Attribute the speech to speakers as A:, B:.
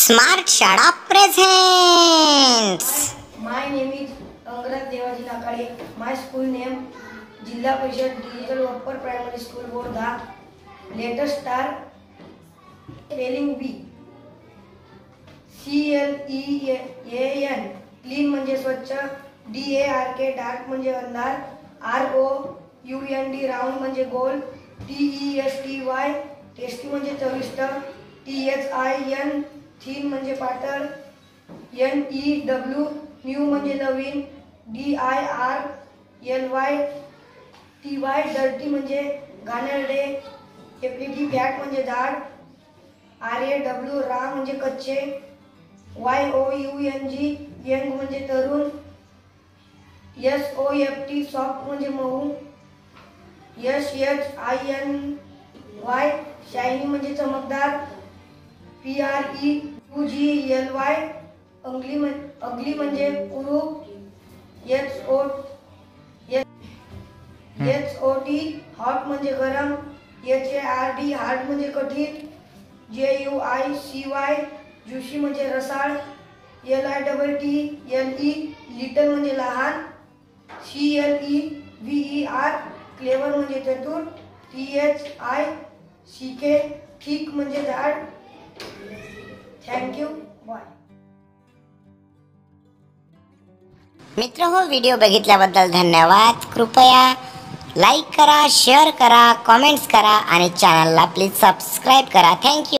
A: Smart शाळा presents.
B: My name is Angraj Devaji Nakade. My school name Jilla Parishad Digital Upper Primary School Bordha. Let us start spelling B. CLEAN clean म्हणजे स्वच्छ, DARK dark म्हणजे अंधार, ROUND round म्हणजे गोल, TESTY tasty म्हणजे चविष्ट, THIN thin म्हणजे पातळ, NEW new म्हणजे नवीन, DIRLY डर्टी म्हणजे घाणेरडे, FAT फॅट म्हणजे जाड, RAW रा म्हणजे कच्चे, YOUNG यंग म्हणजे तरुण, SOFT सॉफ्ट म्हणजे मऊ, SHINY शायनी म्हणजे चमकदार, PREUGLY अगली म्हणजे कुरूप, HOT हॉट म्हणजे गरम, HARD हार्ड म्हणजे कठीण, JUICY जुशी म्हणजे रसाळ, LITTLE लिटल म्हणजे लहान, CLEVER क्लेवर म्हणजे चतुर, THICK थिक म्हणजे जाड. थँक्यू. बाय.
A: मित्र हो, व्हिडिओ बघितल्याबद्दल धन्यवाद. कृपया लाईक करा, शेअर करा, कमेंट्स करा आणि चॅनलला प्लीज सबस्क्राईब करा. थँक्यू.